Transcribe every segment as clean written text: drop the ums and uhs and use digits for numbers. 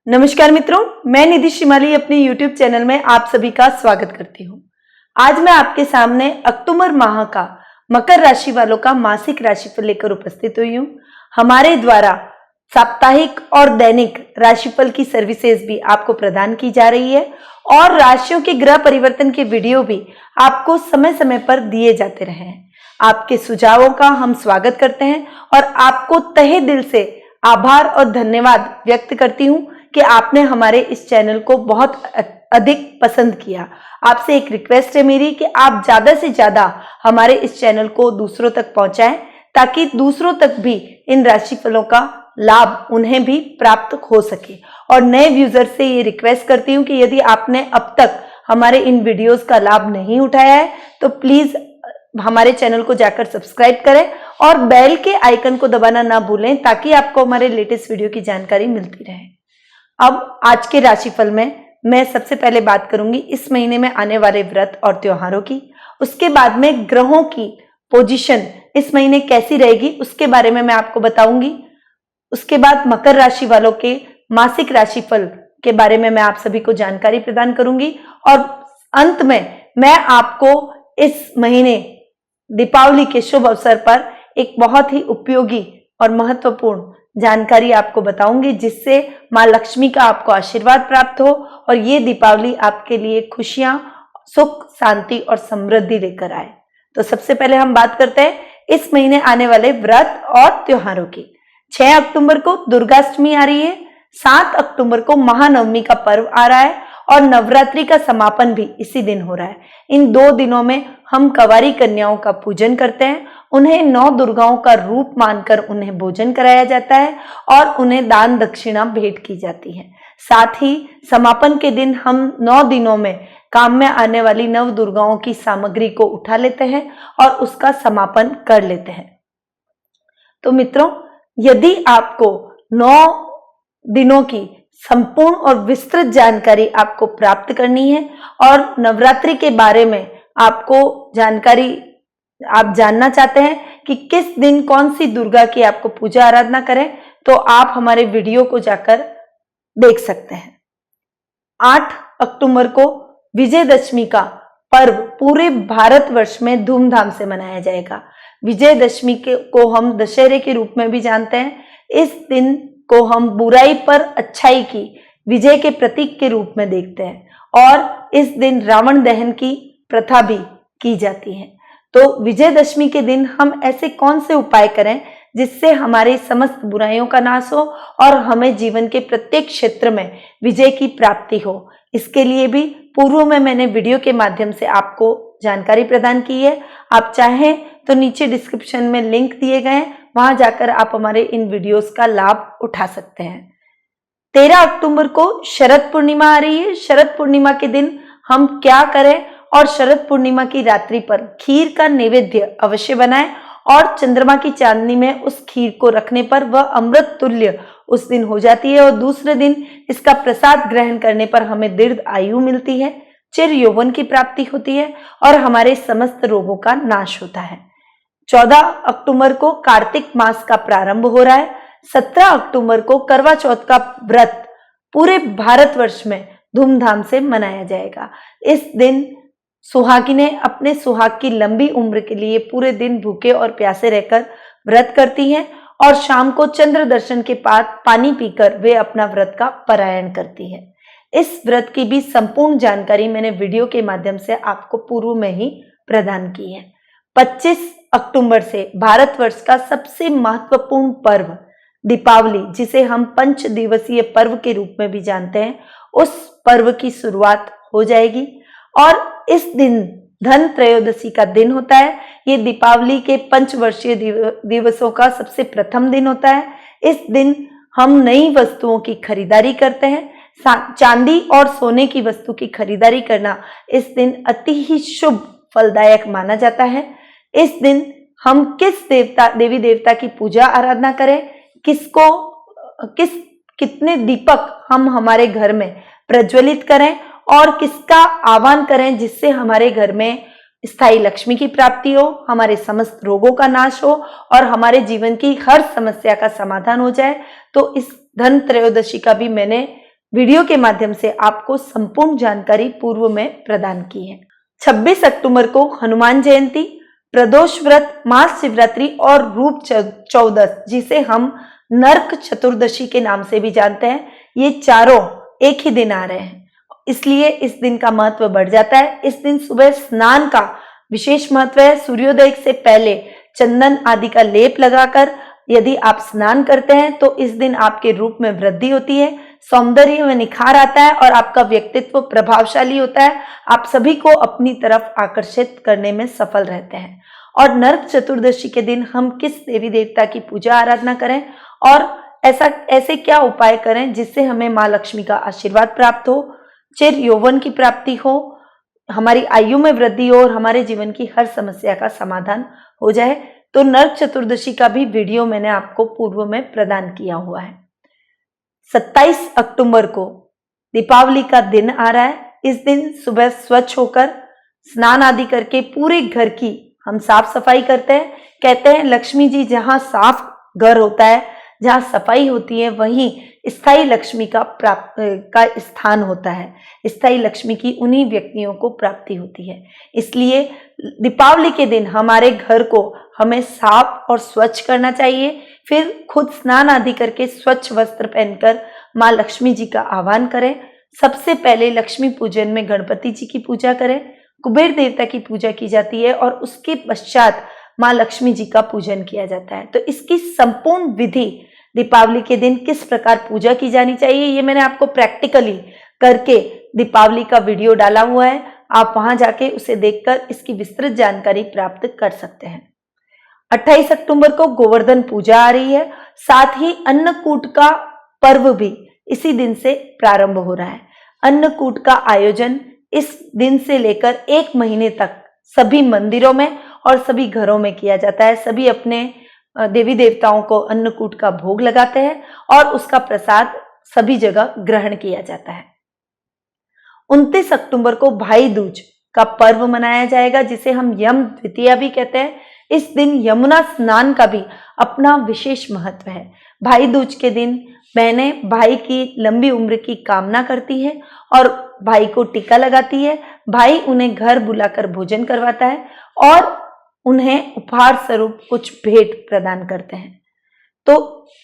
नमस्कार मित्रों, मैं निधि शिमाली अपने YouTube चैनल में आप सभी का स्वागत करती हूँ। आज मैं आपके सामने अक्टूबर माह का मकर राशि वालों का मासिक राशिफल लेकर उपस्थित हुई हूँ। हमारे द्वारा साप्ताहिक और दैनिक राशिफल की सर्विसेज भी आपको प्रदान की जा रही है और राशियों के ग्रह परिवर्तन के वीडियो भी आपको समय समय पर दिए जाते रहे हैं। आपके सुझावों का हम स्वागत करते हैं और आपको तहे दिल से आभार और धन्यवाद व्यक्त करती हूँ कि आपने हमारे इस चैनल को बहुत अधिक पसंद किया। आपसे एक रिक्वेस्ट है मेरी कि आप ज्यादा से ज्यादा हमारे इस चैनल को दूसरों तक पहुंचाएं ताकि दूसरों तक भी इन राशिफलों का लाभ उन्हें भी प्राप्त हो सके। और नए व्यूजर से ये रिक्वेस्ट करती हूँ कि यदि आपने अब तक हमारे इन वीडियोस का लाभ नहीं उठाया है तो प्लीज हमारे चैनल को जाकर सब्सक्राइब करें और बेल के आइकन को दबाना ना भूलें ताकि आपको हमारे लेटेस्ट वीडियो की जानकारी मिलती रहे। अब आज के राशिफल में मैं सबसे पहले बात करूंगी इस महीने में आने वाले व्रत और त्योहारों की। उसके बाद में ग्रहों की पोजीशन इस महीने कैसी रहेगी उसके बारे में मैं आपको बताऊंगी। उसके बाद मकर राशि वालों के मासिक राशिफल के बारे में मैं आप सभी को जानकारी प्रदान करूंगी और अंत में मैं आपको इस महीने दीपावली के शुभ अवसर पर एक बहुत ही उपयोगी और महत्वपूर्ण जानकारी आपको बताऊंगी जिससे मां लक्ष्मी का आपको आशीर्वाद प्राप्त हो और ये दीपावली आपके लिए खुशियां, सुख, शांति और समृद्धि लेकर आए। तो सबसे पहले हम बात करते हैं इस महीने आने वाले व्रत और त्योहारों की। 6 अक्टूबर को दुर्गाष्टमी आ रही है, 7 अक्टूबर को महानवमी का पर्व आ रहा है और नवरात्रि का समापन भी इसी दिन हो रहा है। इन 2 दिनों में हम कंवारी कन्याओं का पूजन करते हैं, उन्हें 9 दुर्गाओं का रूप मानकर उन्हें भोजन कराया जाता है और उन्हें दान दक्षिणा भेंट की जाती है। साथ ही समापन के दिन हम 9 दिनों में काम में आने वाली 9 दुर्गाओं की सामग्री को उठा लेते हैं और उसका समापन कर लेते हैं। तो मित्रों, यदि आपको 9 दिनों की संपूर्ण और विस्तृत जानकारी आपको प्राप्त करनी है और नवरात्रि के बारे में आपको जानकारी आप जानना चाहते हैं कि किस दिन कौन सी दुर्गा की आपको पूजा आराधना करें तो आप हमारे वीडियो को जाकर देख सकते हैं। 8 अक्टूबर को विजयदशमी का पर्व पूरे भारतवर्ष में धूमधाम से मनाया जाएगा। विजयदशमी को हम दशहरे के रूप में भी जानते हैं। इस दिन को हम बुराई पर अच्छाई की विजय के प्रतीक के रूप में देखते हैं और इस दिन रावण दहन की प्रथा भी की जाती है। तो विजयदशमी के दिन हम ऐसे कौन से उपाय करें जिससे हमारी समस्त बुराइयों का नाश हो और हमें जीवन के प्रत्येक क्षेत्र में विजय की प्राप्ति हो। इसके लिए भी पूर्व में मैंने वीडियो के माध्यम से आपको जानकारी प्रदान की है। आप चाहें तो नीचे डिस्क्रिप्शन में लिंक दिए गए हैं, वहां जाकर आप हमारे इन वीडियोस का लाभ उठा सकते हैं। 13 अक्टूबर को शरद पूर्णिमा आ रही है। शरद पूर्णिमा के दिन हम क्या करें और शरद पूर्णिमा की रात्रि पर खीर का नैवेद्य अवश्य बनाएं और चंद्रमा की चांदनी में उस खीर को रखने पर वह अमृत तुल्य उस दिन हो जाती है और दूसरे दिन इसका प्रसाद ग्रहण करने पर हमें दीर्घ आयु मिलती है, चिर यौवन की प्राप्ति होती है और हमारे समस्त रोगों का नाश होता है। 14 अक्टूबर को कार्तिक मास का प्रारंभ हो रहा है। 17 अक्टूबर को करवा चौथ का व्रत पूरे भारतवर्ष में धूमधाम से मनाया जाएगा। इस दिन सुहागिनें अपने सुहाग की लंबी उम्र के लिए पूरे दिन भूखे और प्यासे रहकर व्रत करती हैं और शाम को चंद्र दर्शन के बाद पानी पीकर वे अपना व्रत का पारायण करती हैं। इस व्रत की भी संपूर्ण जानकारी मैंने वीडियो के माध्यम से आपको पूर्व में ही प्रदान की है। 25 अक्टूबर से भारतवर्ष का सबसे महत्वपूर्ण पर्व दीपावली, जिसे हम 5 दिवसीय पर्व के रूप में भी जानते हैं, उस पर्व की शुरुआत हो जाएगी और इस दिन धन त्रयोदशी का दिन होता है। ये दीपावली के पंचवर्षीय दिवसों का सबसे प्रथम दिन होता है। इस दिन हम नई वस्तुओं की खरीदारी करते हैं। चांदी और सोने की वस्तु की खरीदारी करना इस दिन अति ही शुभ फलदायक माना जाता है। इस दिन हम किस देवी देवता की पूजा आराधना करें, कितने दीपक हम हमारे घर में प्रज्वलित करें और किसका आह्वान करें जिससे हमारे घर में स्थायी लक्ष्मी की प्राप्ति हो, हमारे समस्त रोगों का नाश हो और हमारे जीवन की हर समस्या का समाधान हो जाए। तो इस धन त्रयोदशी का भी मैंने वीडियो के माध्यम से आपको संपूर्ण जानकारी पूर्व में प्रदान की है। 26 अक्टूबर को हनुमान जयंती, प्रदोष व्रत, महाशिवरात्रि और रूप चौदस, जिसे हम नरक चतुर्दशी के नाम से भी जानते हैं, ये चारों एक ही दिन आ रहे हैं, इसलिए इस दिन का महत्व बढ़ जाता है। इस दिन सुबह स्नान का विशेष महत्व है। सूर्योदय से पहले चंदन आदि का लेप लगाकर यदि आप स्नान करते हैं तो इस दिन आपके रूप में वृद्धि होती है, सौंदर्य में निखार आता है और आपका व्यक्तित्व प्रभावशाली होता है। आप सभी को अपनी तरफ आकर्षित करने में सफल रहते हैं। और नरक चतुर्दशी के दिन हम किस देवी देवता की पूजा आराधना करें और ऐसे क्या उपाय करें जिससे हमें माँ लक्ष्मी का आशीर्वाद प्राप्त हो, चिर यौवन की प्राप्ति हो, हमारी आयु में वृद्धि हो और हमारे जीवन की हर समस्या का समाधान हो जाए, तो नरक चतुर्दशी का भी वीडियो मैंने आपको पूर्व में प्रदान किया हुआ है। 27 अक्टूबर को दीपावली का दिन आ रहा है। इस दिन सुबह स्वच्छ होकर स्नान आदि करके पूरे घर की हम साफ सफाई करते हैं। कहते हैं लक्ष्मी जी जहां साफ घर होता है, जहां सफाई होती है, वहीं स्थायी लक्ष्मी का स्थान होता है। स्थायी लक्ष्मी की उन्हीं व्यक्तियों को प्राप्ति होती है। इसलिए दीपावली के दिन हमारे घर को हमें साफ और स्वच्छ करना चाहिए। फिर खुद स्नान आदि करके स्वच्छ वस्त्र पहनकर माँ लक्ष्मी जी का आह्वान करें। सबसे पहले लक्ष्मी पूजन में गणपति जी की पूजा करें, कुबेर देवता की पूजा की जाती है और उसके पश्चात माँ लक्ष्मी जी का पूजन किया जाता है। तो इसकी संपूर्ण विधि दीपावली के दिन किस प्रकार पूजा की जानी चाहिए, ये मैंने आपको प्रैक्टिकली करके दीपावली का वीडियो डाला हुआ है। आप वहां जाके उसे देखकर इसकी विस्तृत जानकारी प्राप्त कर सकते हैं। 28 अक्टूबर को गोवर्धन पूजा आ रही है, साथ ही अन्नकूट का पर्व भी इसी दिन से प्रारंभ हो रहा है। अन्नकूट का आयोजन इस दिन से लेकर 1 महीने तक सभी मंदिरों में और सभी घरों में किया जाता है। सभी अपने देवी देवताओं को अन्नकूट का भोग लगाते हैं और उसका प्रसाद सभी जगह ग्रहण किया जाता है। 29 अक्टूबर को भाई दूज का पर्व मनाया जाएगा, जिसे हम यम द्वितीया भी कहते हैं। इस दिन यमुना स्नान का भी अपना विशेष महत्व है। भाई दूज के दिन बहनें भाई की लंबी उम्र की कामना करती है और भाई को टीका लगाती है। भाई उन्हें घर बुलाकर भोजन करवाता है और उन्हें उपहार स्वरूप कुछ भेंट प्रदान करते हैं। तो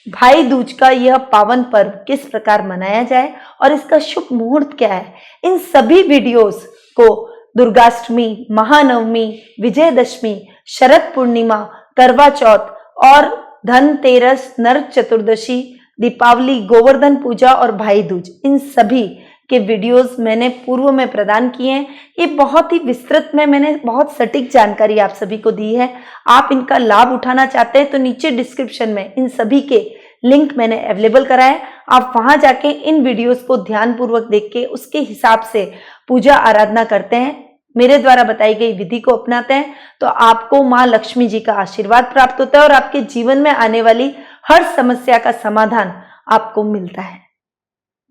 भाई दूज का यह पावन पर्व किस प्रकार मनाया जाए और इसका शुभ मुहूर्त क्या है, इन सभी वीडियोस को दुर्गाष्टमी, महानवमी, विजयदशमी, शरद पूर्णिमा, करवा चौथ और धनतेरस, नरक चतुर्दशी, दीपावली, गोवर्धन पूजा और भाई दूज, इन सभी के वीडियोस मैंने पूर्व में प्रदान किए हैं। ये बहुत ही विस्तृत में मैंने बहुत सटीक जानकारी आप सभी को दी है। आप इनका लाभ उठाना चाहते हैं तो नीचे डिस्क्रिप्शन में इन सभी के लिंक मैंने अवेलेबल करा है। आप वहां जाके इन वीडियोस को ध्यानपूर्वक देख के उसके हिसाब से पूजा आराधना करते हैं, मेरे द्वारा बताई गई विधि को अपनाते हैं, तो आपको माँ लक्ष्मी जी का आशीर्वाद प्राप्त होता है और आपके जीवन में आने वाली हर समस्या का समाधान आपको मिलता है।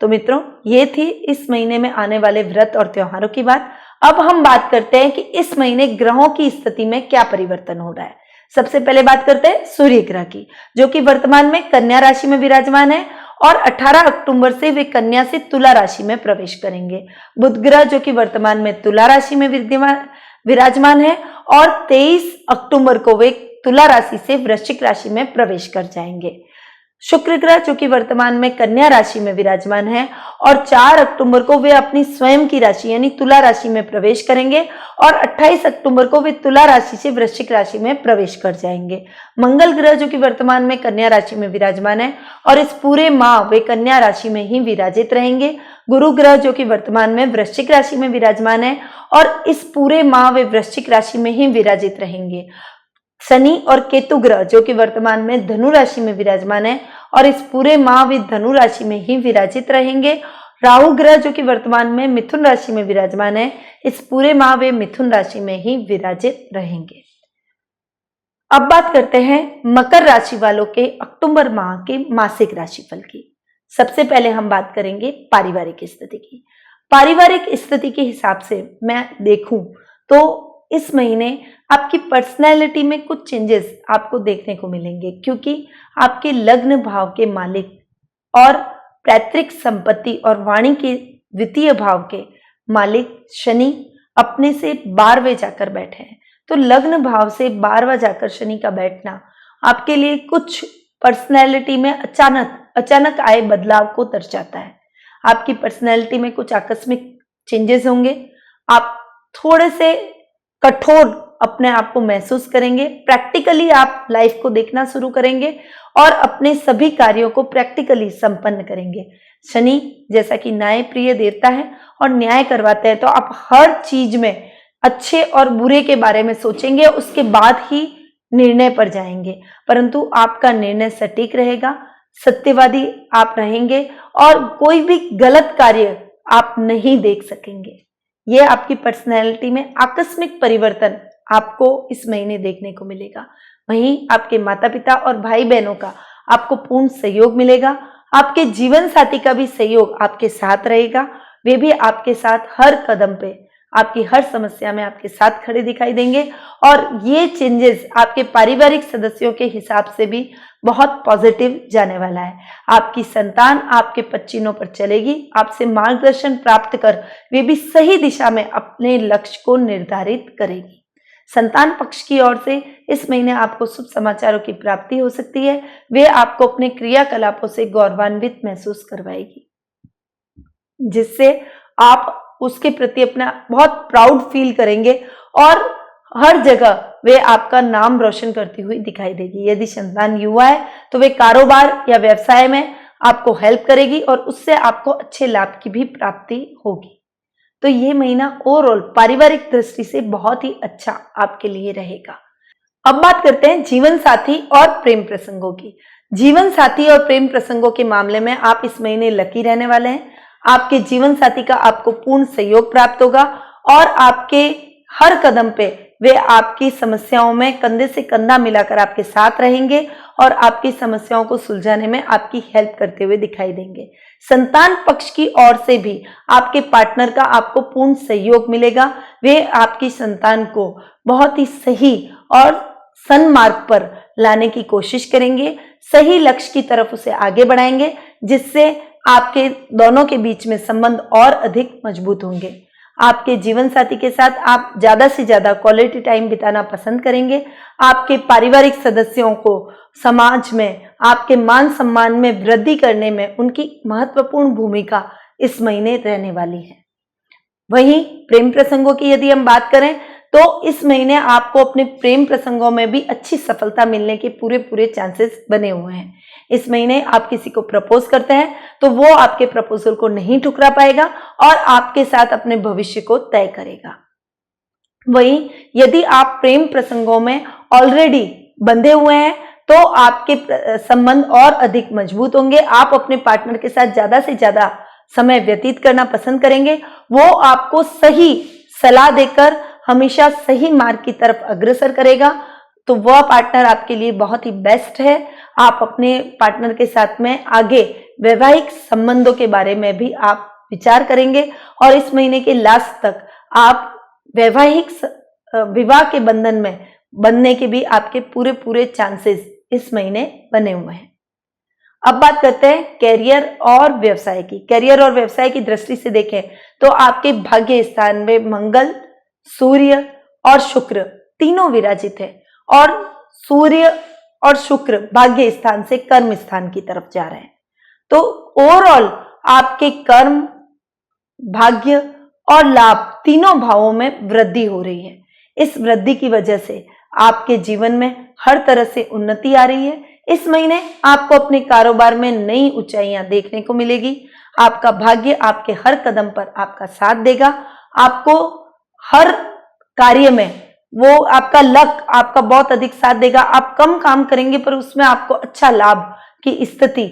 तो मित्रों, ये थी इस महीने में आने वाले व्रत और त्योहारों की बात। अब हम बात करते हैं कि इस महीने ग्रहों की स्थिति में क्या परिवर्तन हो रहा है। सबसे पहले बात करते हैं सूर्य ग्रह की, जो कि वर्तमान में कन्या राशि में विराजमान है और 18 अक्टूबर से वे कन्या से तुला राशि में प्रवेश करेंगे। बुध ग्रह जो कि वर्तमान में तुला राशि में विराजमान है और 23 अक्टूबर को वे तुला राशि से वृश्चिक राशि में प्रवेश कर जाएंगे। शुक्र ग्रह जो कि वर्तमान में कन्या राशि में विराजमान है और 4 अक्टूबर को वे अपनी स्वयं की राशि यानी तुला राशि में प्रवेश करेंगे और 28 अक्टूबर को वे तुला राशि से वृश्चिक राशि में प्रवेश कर जाएंगे। मंगल ग्रह जो कि वर्तमान में कन्या राशि में विराजमान है और इस पूरे माह वे कन्या राशि में ही विराजित रहेंगे। गुरु ग्रह जो कि वर्तमान में वृश्चिक राशि में विराजमान है और इस पूरे माह वे वृश्चिक राशि में ही विराजित रहेंगे। शनि और केतु ग्रह जो कि वर्तमान में धनु राशि में विराजमान है और इस पूरे माह वे धनु राशि में ही विराजित रहेंगे। राहु ग्रह जो कि वर्तमान में मिथुन राशि में विराजमान है, इस पूरे माह वे मिथुन राशि में ही विराजित रहेंगे। अब बात करते हैं मकर राशि वालों के अक्टूबर माह के मासिक राशिफल की। सबसे पहले हम बात करेंगे पारिवारिक स्थिति की। पारिवारिक स्थिति के हिसाब से मैं देखूं तो इस महीने आपकी पर्सनैलिटी में कुछ चेंजेस आपको देखने को मिलेंगे, क्योंकि आपके लग्न भाव के मालिक और पैतृक संपत्ति और वाणी के द्वितीय भाव के मालिक शनि अपने से 12वें जाकर बैठे हैं। तो लग्न भाव से 12वां जाकर शनि का बैठना आपके लिए कुछ पर्सनैलिटी में अचानक आए बदलाव को दर्शाता है। आपकी पर्सनैलिटी में कुछ आकस्मिक चेंजेस होंगे। आप थोड़े से कठोर अपने आप को महसूस करेंगे। प्रैक्टिकली आप लाइफ को देखना शुरू करेंगे और अपने सभी कार्यों को प्रैक्टिकली संपन्न करेंगे। शनि जैसा कि न्याय प्रिय देवता है और न्याय करवाते हैं, तो आप हर चीज में अच्छे और बुरे के बारे में सोचेंगे, उसके बाद ही निर्णय पर जाएंगे। परंतु आपका निर्णय सटीक रहेगा, सत्यवादी आप रहेंगे और कोई भी गलत कार्य आप नहीं देख सकेंगे। ये आपकी पर्सनैलिटी में आकस्मिक परिवर्तन आपको इस महीने देखने को मिलेगा। वहीं आपके माता पिता और भाई बहनों का आपको पूर्ण सहयोग मिलेगा। आपके जीवन साथी का भी सहयोग आपके साथ रहेगा। वे भी आपके साथ हर कदम पे, आपकी हर समस्या में आपके साथ खड़े दिखाई देंगे। और ये चेंजेस आपके पारिवारिक सदस्यों के हिसाब से भी बहुत पॉजिटिव जाने वाला है। आपकी संतान आपके पच्चीनों पर चलेगी, आपसे मार्गदर्शन प्राप्त कर वे भी सही दिशा में अपने लक्ष्य को निर्धारित करेगी। संतान पक्ष की ओर से इस महीने आपको शुभ समाचारों की प्राप्ति हो सकती है। वे आपको अपने क्रियाकलापों से गौरवान्वित महसूस करवाएगी, जिससे आप उसके प्रति अपना बहुत प्राउड फील करेंगे और हर जगह वे आपका नाम रोशन करती हुई दिखाई देगी। यदि संतान युवा है तो वे कारोबार या व्यवसाय में आपको हेल्प करेगी और उससे आपको अच्छे लाभ की भी प्राप्ति होगी। तो ये महीना ओवरऑल पारिवारिक दृष्टि से बहुत ही अच्छा आपके लिए रहेगा। अब बात करते हैं जीवन साथी और प्रेम प्रसंगों की। जीवन साथी और प्रेम प्रसंगों के मामले में आप इस महीने लकी रहने वाले हैं। आपके जीवन साथी का आपको पूर्ण सहयोग प्राप्त होगा और आपके हर कदम पे वे आपकी समस्याओं में कंधे से कंधा मिलाकर आपके साथ रहेंगे और आपकी समस्याओं को सुलझाने में आपकी हेल्प करते हुए दिखाई देंगे। संतान पक्ष की ओर से भी आपके पार्टनर का आपको पूर्ण सहयोग मिलेगा। वे आपकी संतान को बहुत ही सही और सन्मार्ग पर लाने की कोशिश करेंगे, सही लक्ष्य की तरफ उसे आगे बढ़ाएंगे, जिससे आपके दोनों के बीच में संबंध और अधिक मजबूत होंगे। आपके जीवन साथी के साथ आप ज्यादा से ज्यादा क्वालिटी टाइम बिताना पसंद करेंगे। आपके पारिवारिक सदस्यों को समाज में आपके मान सम्मान में वृद्धि करने में उनकी महत्वपूर्ण भूमिका इस महीने रहने वाली है। वहीं प्रेम प्रसंगों की यदि हम बात करें तो इस महीने आपको अपने प्रेम प्रसंगों में भी अच्छी सफलता मिलने के पूरे चांसेस बने हुए हैं। इस महीने आप किसी को प्रपोज करते हैं तो वो आपके प्रपोजल को नहीं ठुकरा पाएगा और आपके साथ अपने भविष्य को तय करेगा। वहीं यदि आप प्रेम प्रसंगों में ऑलरेडी बंधे हुए हैं तो आपके संबंध और अधिक मजबूत होंगे। आप अपने पार्टनर के साथ ज्यादा से ज्यादा समय व्यतीत करना पसंद करेंगे। वो आपको सही सलाह देकर हमेशा सही मार्ग की तरफ अग्रसर करेगा, तो वह पार्टनर आपके लिए बहुत ही बेस्ट है। आप अपने पार्टनर के साथ में आगे वैवाहिक संबंधों के बारे में भी आप विचार करेंगे और इस महीने के लास्ट तक आप वैवाहिक विवाह के बंधन में बनने के भी आपके पूरे चांसेस इस महीने बने हुए हैं। अब बात करते हैं कैरियर और व्यवसाय की। कैरियर और व्यवसाय की दृष्टि से देखें तो आपके भाग्य स्थान में मंगल, सूर्य और शुक्र तीनों विराजित है और सूर्य और शुक्र भाग्य स्थान से कर्म स्थान की तरफ जा रहे हैं। तो ओवरऑल आपके कर्म, भाग्य और लाभ तीनों भावों में वृद्धि हो रही है। इस वृद्धि की वजह से आपके जीवन में हर तरह से उन्नति आ रही है। इस महीने आपको अपने कारोबार में नई ऊंचाइयां देखने को मिलेगी। आपका भाग्य आपके हर कदम पर आपका साथ देगा। आपको हर कार्य में वो आपका लक आपका बहुत अधिक साथ देगा। आप कम काम करेंगे पर उसमें आपको अच्छा लाभ की स्थिति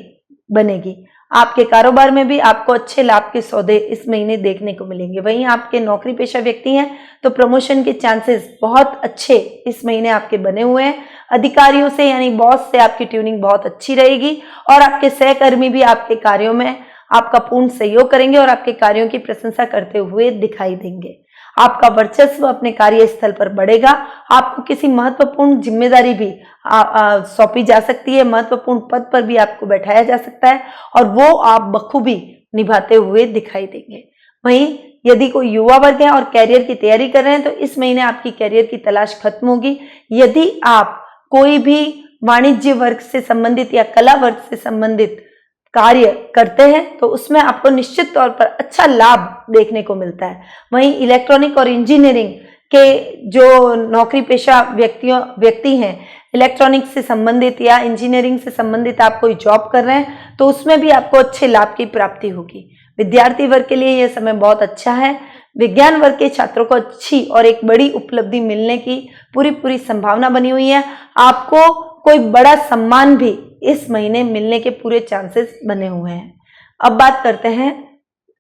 बनेगी। आपके कारोबार में भी आपको अच्छे लाभ के सौदे इस महीने देखने को मिलेंगे। वहीं आपके नौकरी पेशा व्यक्ति हैं तो प्रमोशन के चांसेस बहुत अच्छे इस महीने आपके बने हुए हैं। अधिकारियों से यानी बॉस से आपकी ट्यूनिंग बहुत अच्छी रहेगी और आपके सहकर्मी भी आपके कार्यों में आपका पूर्ण सहयोग करेंगे और आपके कार्यों की प्रशंसा करते हुए दिखाई देंगे। आपका वर्चस्व अपने कार्यस्थल पर बढ़ेगा। आपको किसी महत्वपूर्ण जिम्मेदारी भी सौंपी जा सकती है, महत्वपूर्ण पद पर भी आपको बैठाया जा सकता है और वो आप बखूबी निभाते हुए दिखाई देंगे। वहीं यदि कोई युवा वर्ग है और कैरियर की तैयारी कर रहे हैं तो इस महीने आपकी कैरियर की तलाश खत्म होगी। यदि आप कोई भी वाणिज्य वर्ग से संबंधित या कला वर्ग से संबंधित कार्य करते हैं तो उसमें आपको निश्चित तौर पर अच्छा लाभ देखने को मिलता है। वहीं इलेक्ट्रॉनिक और इंजीनियरिंग के जो नौकरी पेशा व्यक्ति हैं, इलेक्ट्रॉनिक से संबंधित या इंजीनियरिंग से संबंधित आप कोई जॉब कर रहे हैं तो उसमें भी आपको अच्छे लाभ की प्राप्ति होगी। विद्यार्थी वर्ग के लिए यह समय बहुत अच्छा है। विज्ञान वर्ग के छात्रों को अच्छी और एक बड़ी उपलब्धि मिलने की पूरी संभावना बनी हुई है। आपको कोई बड़ा सम्मान भी इस महीने मिलने के पूरे चांसेस बने हुए हैं। अब बात करते हैं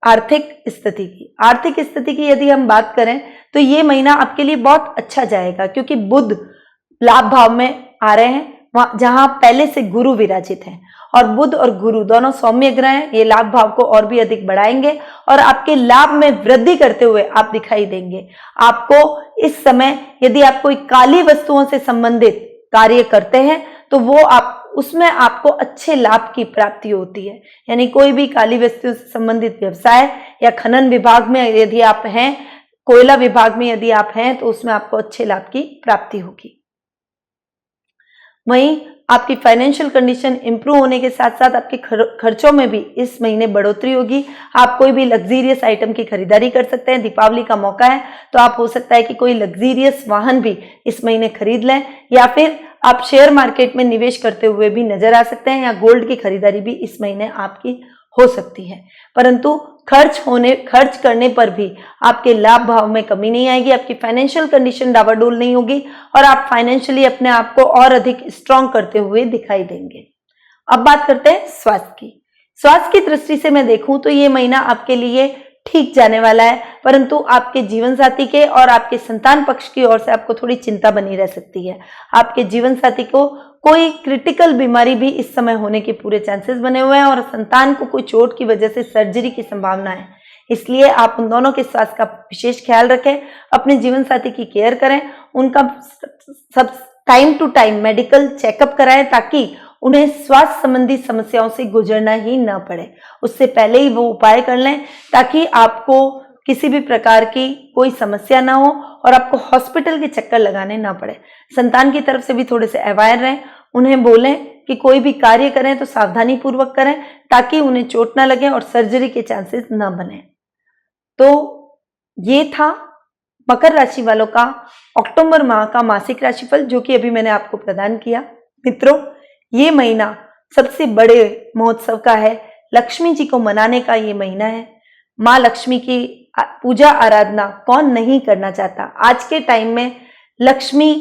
आर्थिक स्थिति की। आर्थिक स्थिति की यदि हम बात करें तो ये महीना आपके लिए बहुत अच्छा जाएगा क्योंकि बुध लाभ भाव में आ रहे हैं, जहां पहले से गुरु विराजित हैं और बुध और गुरु दोनों सौम्य ग्रह हैं। ये लाभ भाव को और भी अधिक बढ़ाएंगे और आपके लाभ में वृद्धि करते हुए आप दिखाई देंगे। आपको इस समय यदि आप कोई काली वस्तुओं से संबंधित कार्य करते हैं तो वो उसमें आपको अच्छे लाभ की प्राप्ति होती है। यानी कोई भी काली वस्तु से संबंधित व्यवसाय या खनन विभाग में यदि आप हैं, कोयला विभाग में यदि आप हैं तो उसमें आपको अच्छे लाभ की प्राप्ति होगी। वहीं आपकी फाइनेंशियल कंडीशन इंप्रूव होने के साथ साथ आपके खर्चों में भी इस महीने बढ़ोतरी होगी। आप कोई भी लग्जीरियस आइटम की खरीदारी कर सकते हैं। दीपावली का मौका है तो आप हो सकता है कि कोई लग्जीरियस वाहन भी इस महीने खरीद लें या फिर आप शेयर मार्केट में निवेश करते हुए भी नजर आ सकते हैं या गोल्ड की खरीदारी भी इस महीने आपकी हो सकती है। परंतु खर्च करने पर भी आपके लाभ भाव में कमी नहीं आएगी। आपकी फाइनेंशियल कंडीशन डावाडोल नहीं होगी और आप फाइनेंशियली अपने आप को और अधिक स्ट्रांग करते हुए दिखाई देंगे। अब बात करते हैं स्वास्थ्य की। स्वास्थ्य की दृष्टि से मैं देखूं तो ये महीना आपके लिए ठीक जाने वाला है, परंतु आपके जीवन साथी के और आपके संतान पक्ष की ओर से आपको थोड़ी चिंता बनी रह सकती है। आपके जीवन साथी को कोई क्रिटिकल बीमारी भी इस समय होने के पूरे चांसेस बने हुए हैं और संतान को कोई चोट की वजह से सर्जरी की संभावना है। इसलिए आप उन दोनों के स्वास्थ्य का विशेष ख्याल रखें, अपने जीवन साथी की केयर करें, उनका सब time to time medical checkup कराएं ताकि उन्हें स्वास्थ्य संबंधी समस्याओं से गुजरना ही ना पड़े। उससे पहले ही वो उपाय कर लें ताकि आपको किसी भी प्रकार की कोई समस्या ना हो और आपको हॉस्पिटल के चक्कर लगाने ना पड़े। संतान की तरफ से भी थोड़े से अवेयर रहें, उन्हें बोलें कि कोई भी कार्य करें तो सावधानी पूर्वक करें ताकि उन्हें चोट ना लगे और सर्जरी के चांसेस ना बने। तो ये था मकर राशि वालों का अक्टूबर माह का मासिक राशिफल जो कि अभी मैंने आपको प्रदान किया। मित्रों, ये महीना सबसे बड़े महोत्सव का है, लक्ष्मी जी को मनाने का ये महीना है। माँ लक्ष्मी की पूजा आराधना कौन नहीं करना चाहता। आज के टाइम में लक्ष्मी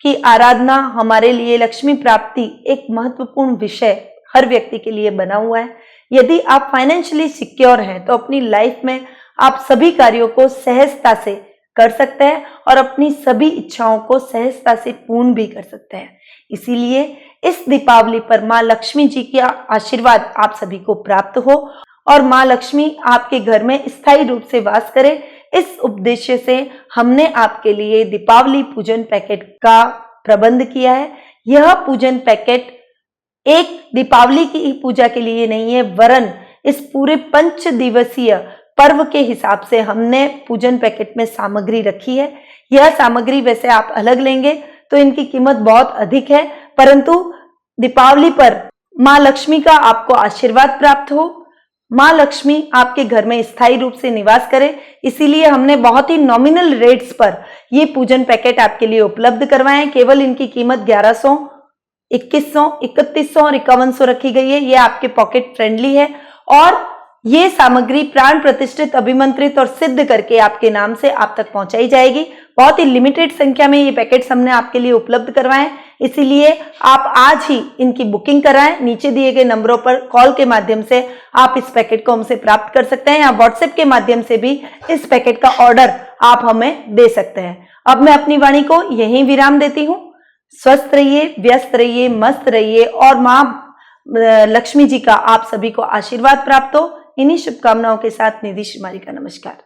की आराधना हमारे लिए, लक्ष्मी प्राप्ति एक महत्वपूर्ण विषय हर व्यक्ति के लिए बना हुआ है। यदि आप फाइनेंशियली सिक्योर हैं तो अपनी लाइफ में आप सभी कार्यों को सहजता से कर सकते हैं और अपनी सभी इच्छाओं को सहजता से पूर्ण भी कर सकते हैं। इसीलिए इस दीपावली पर माँ लक्ष्मी जी का आशीर्वाद आप सभी को प्राप्त हो और माँ लक्ष्मी आपके घर में स्थायी रूप से वास करे। इस उद्देश्य से हमने आपके लिए दीपावली पूजन पैकेट का प्रबंध किया है। यह पूजन पैकेट एक दीपावली की पूजा के लिए नहीं है, वरन इस पूरे 5 दिवसीय पर्व के हिसाब से हमने पूजन पैकेट में सामग्री रखी है। यह सामग्री वैसे आप अलग लेंगे तो इनकी कीमत बहुत अधिक है, परंतु दीपावली पर माँ लक्ष्मी का आपको आशीर्वाद प्राप्त हो, माँ लक्ष्मी आपके घर में स्थायी रूप से निवास करे, इसीलिए हमने बहुत ही नॉमिनल रेट्स पर ये पूजन पैकेट आपके लिए उपलब्ध करवाए हैं। केवल इनकी कीमत 1100, 2100, 3100 और 5100 रखी गई है। ये आपके पॉकेट फ्रेंडली है और ये सामग्री प्राण प्रतिष्ठित, अभिमंत्रित और सिद्ध करके आपके नाम से आप तक पहुंचाई जाएगी। बहुत ही लिमिटेड संख्या में ये पैकेट्स हमने आपके लिए उपलब्ध करवाए, इसीलिए आप आज ही इनकी बुकिंग कराएं। नीचे दिए गए नंबरों पर कॉल के माध्यम से आप इस पैकेट को हमसे प्राप्त कर सकते हैं या व्हाट्सएप के माध्यम से भी इस पैकेट का ऑर्डर आप हमें दे सकते हैं। अब मैं अपनी वाणी को यहीं विराम देती हूँ। स्वस्थ रहिए, व्यस्त रहिए, मस्त रहिए और माँ लक्ष्मी जी का आप सभी को आशीर्वाद प्राप्त हो। इन्हीं शुभकामनाओं के साथ निधि श्रीमारी का नमस्कार।